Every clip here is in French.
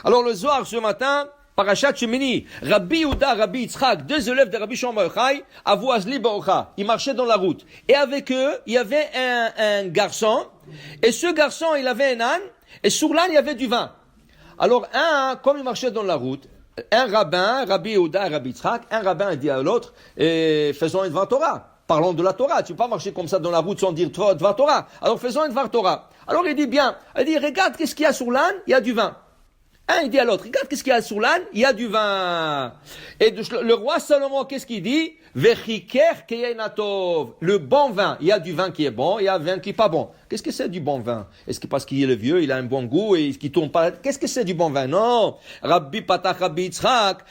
Alors le Zohar ce matin, Parashat Shemini, Rabbi Yehuda, Rabbi Yitzchak, deux élèves de Rabbi Shimon Bar Yochai, Avu Azli Barucha, ils marchaient dans la route. Et avec eux, il y avait un garçon, et ce garçon, il avait un âne, et sur l'âne, il y avait du vin. Alors comme ils marchaient dans la route, un rabbin, Rabbi Yehuda et Rabbi Yitzchak, un rabbin a dit à l'autre, faisons une Dvar Torah. Parlons de la Torah. Tu ne peux pas marcher comme ça dans la route sans dire Dvar Torah. Alors faisons une Dvar Torah. Alors il dit bien, il dit, regarde qu'est-ce qu'il y a sur l'âne, il y a du vin. Il dit à l'autre, regarde qu'est-ce qu'il y a sur l'âne, il y a du vin. Et le roi Salomon, qu'est-ce qu'il dit? Vechiker keinatov. Le bon vin, il y a du vin qui est bon, il y a un vin qui n'est pas bon. Qu'est-ce que c'est du bon vin? Est-ce que parce qu'il est le vieux, il a un bon goût et qu'il tourne pas? Qu'est-ce que c'est du bon vin? Non. Rabbi Patach, Rabbi Yitzchak,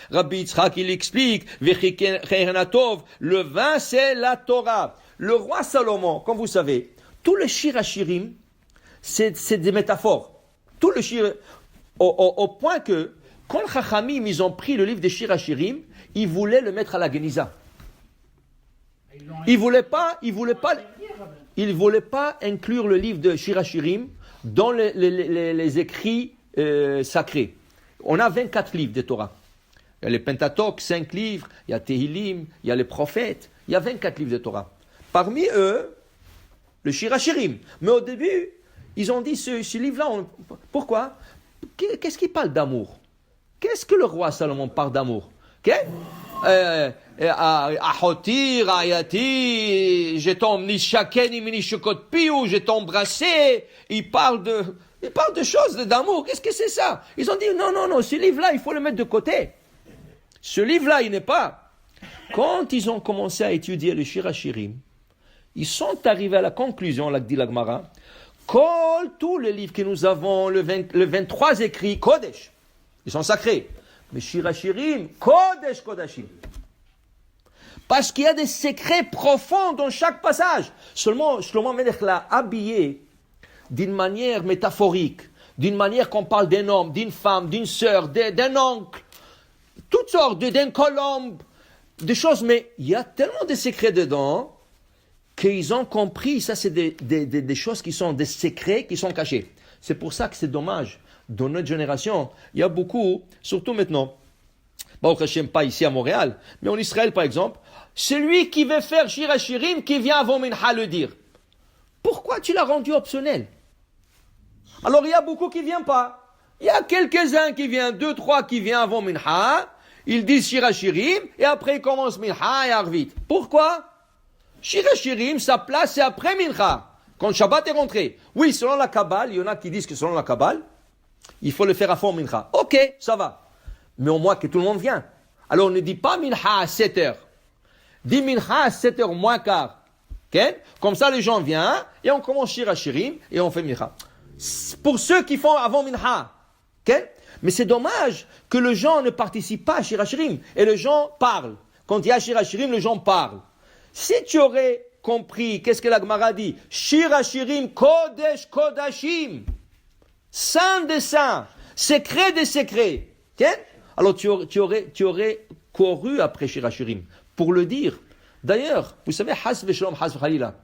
il explique, Vechiker keinatov. Le vin, c'est la Torah. Le roi Salomon, comme vous savez, tout le Shir Hashirim, c'est des métaphores. Tout le Shir, au point que, quand les Chachamim, ils ont pris le livre des Shir Hashirim, ils voulaient le mettre à la Geniza. Ils voulaient pas inclure le livre de Shir Hashirim dans les écrits sacrés. On a 24 livres de Torah. Il y a les Pentateuch, 5 livres, il y a Tehillim, il y a les prophètes, il y a 24 livres de Torah. Parmi eux, le Shir Hashirim. Mais au début, ils ont dit ce livre-là, pourquoi? Qu'est-ce qu'il parle d'amour? Qu'est-ce que le roi Salomon parle d'amour? Ahoti, Rayati, je t'ai embrassé. Il parle de choses d'amour. Qu'est-ce que c'est ça? Ils ont dit non, ce livre-là, il faut le mettre de côté. Ce livre-là, il n'est pas. Quand ils ont commencé à étudier le Shir Hashirim, ils sont arrivés à la conclusion, l'a dit la Gemara, tous les livres que nous avons, le 23 écrits, Kodesh, ils sont sacrés. Mais Shir Hashirim, Kodesh Kodashim. Parce qu'il y a des secrets profonds dans chaque passage. Seulement, Shlomo Melech l'a habillé d'une manière métaphorique, d'une manière qu'on parle d'un homme, d'une femme, d'une sœur, d'un oncle, toutes sortes, d'un colombe, des choses. Mais il y a tellement de secrets dedans qu'ils ont compris, ça c'est des choses qui sont des secrets qui sont cachés. C'est pour ça que c'est dommage. Dans notre génération, il y a beaucoup, surtout maintenant, Baruch Hashem, pas ici à Montréal, mais en Israël par exemple, celui qui veut faire Shir Hashirim, qui vient avant Mincha le dire. Pourquoi tu l'as rendu optionnel? Alors il y a beaucoup qui ne viennent pas. Il y a quelques-uns qui viennent, 2, 3 qui viennent avant Mincha, ils disent Shir Hashirim, et après ils commencent Mincha et Arvit. Pourquoi? Shir Hashirim, sa place c'est après Mincha, quand Shabbat est rentré. Oui, selon la Kabbale, il y en a qui disent que selon la Kabbale, il faut le faire avant Mincha. Ok, ça va. Mais au moins que tout le monde vient. Alors on ne dit pas Mincha à 7 heures. Dis Mincha à 7 heures moins quart. Okay? Comme ça les gens viennent et on commence Shir Hashirim et on fait Mincha. Pour ceux qui font avant Mincha. Okay? Mais c'est dommage que les gens ne participent pas à Shir Hashirim. Et les gens parlent. Quand il y a Shir Hashirim, les gens parlent. Si tu aurais compris, qu'est-ce que la Gemara dit? Shir Hashirim Kodesh Kodashim. Saint des saints. Secret des secrets. Okay? Alors tu aurais couru après Shir Hashirim pour le dire. D'ailleurs, vous savez, Has v'Shalom, Has v'Chalila.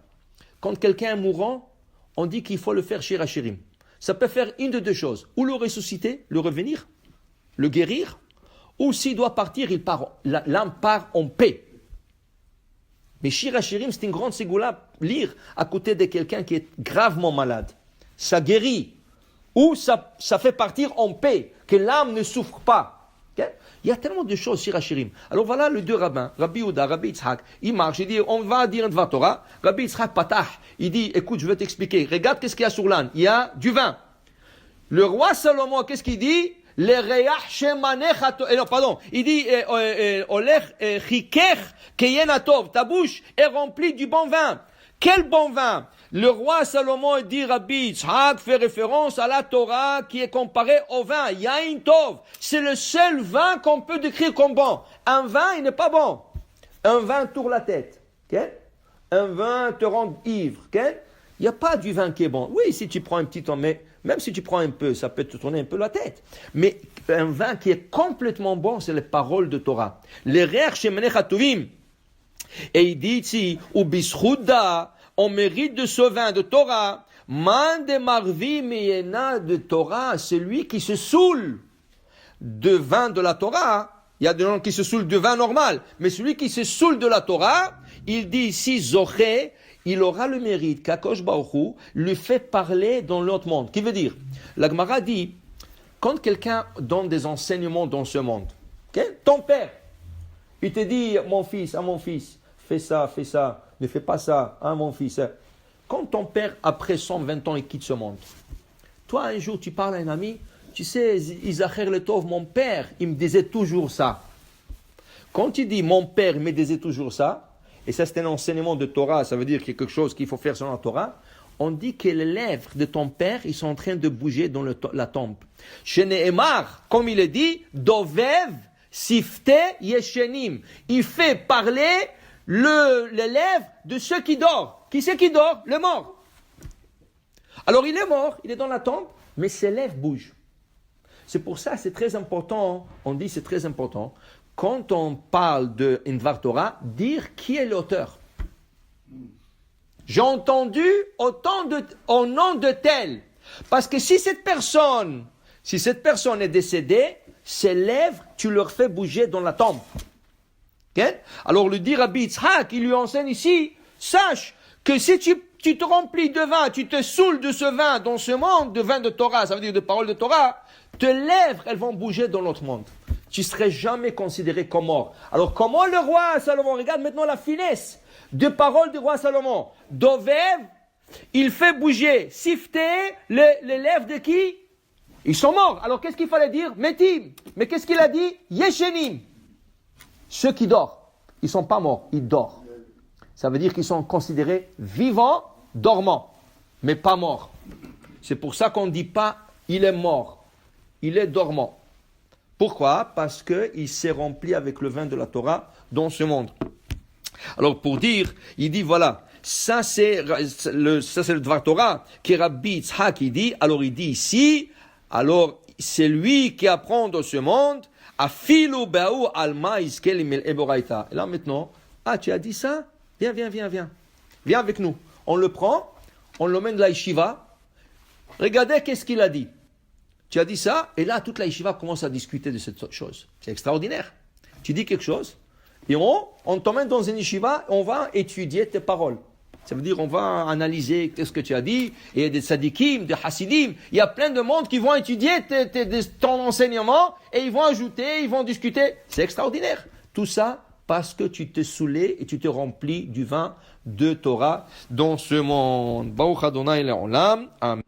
Quand quelqu'un est mourant, on dit qu'il faut le faire Shir Hashirim. Ça peut faire une de deux choses. Ou le ressusciter, le revenir, le guérir, ou s'il doit partir, l'âme part en paix. Mais Shir Hashirim, c'est une grande ségoula, lire à côté de quelqu'un qui est gravement malade. Ça guérit. Ou ça fait partir en paix, que l'âme ne souffre pas. Okay? Il y a tellement de choses sur Hashirim. Alors voilà les deux rabbins, Rabbi Yehuda, Rabbi Yitzchak, ils marchent, ils disent, on va dire un Dvar Torah. Rabbi Yitzchak Patah, il dit, écoute, je vais t'expliquer. Regarde qu'est-ce qu'il y a sur l'âne. Il y a du vin. Le roi Salomon, qu'est-ce qu'il dit? Les reyach shemanecha, non, pardon, il dit, olech chiker keyenatov, ta bouche est remplie du bon vin. Quel bon vin? Le roi Salomon dit, Rabbi Yitzhak fait référence à la Torah qui est comparée au vin. Yain Tov. C'est le seul vin qu'on peut décrire comme bon. Un vin, il n'est pas bon. Un vin tourne la tête. Okay? Un vin te rend ivre. Okay? Il n'y a pas du vin qui est bon. Oui, si tu prends un petit temps, mais même si tu prends un peu, ça peut te tourner un peu la tête. Mais un vin qui est complètement bon, c'est les paroles de Torah. Les re'ach shemenech hatovim. Et il dit ici, ou bisrouda, on mérite de ce vin de Torah. Man de marvi meyena de Torah, celui qui se saoule de vin de la Torah, il y a des gens qui se saoulent de vin normal, mais celui qui se saoule de la Torah, il dit ici, Zoché, il aura le mérite qu'Akadosh Baruch Hu lui fait parler dans l'autre monde. Qui veut dire, la Gemara dit, quand quelqu'un donne des enseignements dans ce monde, okay, ton père, il te dit, mon fils, fais ça, ne fais pas ça, mon fils. Quand ton père, après 120 ans, il quitte ce monde, toi, un jour, tu parles à un ami, tu sais, Isacher Letov, mon père, il me disait toujours ça. Quand tu dis, mon père, il me disait toujours ça, et ça, c'est un enseignement de Torah, ça veut dire qu'il y a quelque chose qu'il faut faire selon la Torah, on dit que les lèvres de ton père, ils sont en train de bouger dans la tombe. Chez Nehemar, comme il est dit, Dovev, Sifte, Yeshenim. Il fait parler les lèvres de ceux qui dorment. Qui c'est qui dort? Le mort. Alors il est mort, il est dans la tombe, mais ses lèvres bougent. C'est pour ça, c'est très important, on dit c'est très important, quand on parle de Indvar Torah, dire qui est l'auteur. J'ai entendu au nom de tel. Parce que si cette personne est décédée, ses lèvres, tu leur fais bouger dans la tombe. Okay? Alors le dit Rabbi Yitzhak, il lui enseigne ici, sache que si tu te remplis de vin, tu te saoules de ce vin dans ce monde, de vin de Torah, ça veut dire de paroles de Torah, tes lèvres, elles vont bouger dans l'autre monde. Tu ne serais jamais considéré comme mort. Alors comment le roi Salomon, regarde maintenant la finesse de paroles du roi Salomon. Dovev, il fait bouger, sifter les lèvres de qui? Ils sont morts. Alors qu'est-ce qu'il fallait dire? Metim. Mais qu'est-ce qu'il a dit? Yeshenim. Ceux qui dorment, ils ne sont pas morts, ils dorment. Ça veut dire qu'ils sont considérés vivants, dormants, mais pas morts. C'est pour ça qu'on ne dit pas il est mort, il est dormant. Pourquoi? Parce qu'il s'est rempli avec le vin de la Torah dans ce monde. Alors pour dire, il dit voilà, ça c'est le Dvar Torah qui Rabbi Yitzhak il dit, alors il dit ici, alors c'est lui qui apprend dans ce monde, afilu ba'u alma iskel imel eboraita. Et là maintenant, tu as dit ça? Viens. Viens avec nous. On le prend, on l'emmène de la yeshiva. Regardez qu'est-ce qu'il a dit. Tu as dit ça, et là toute la yeshiva commence à discuter de cette chose. C'est extraordinaire. Tu dis quelque chose, et on t'emmène dans une yeshiva, on va étudier tes paroles. Ça veut dire on va analyser ce que tu as dit, et il y a des sadikim, des hasidim, il y a plein de monde qui vont étudier ton enseignement, et ils vont ajouter, ils vont discuter. C'est extraordinaire. Tout ça parce que tu t'es saoulé et tu te remplis du vin de Torah dans ce monde. Baruch Adonai le'olam. Amen.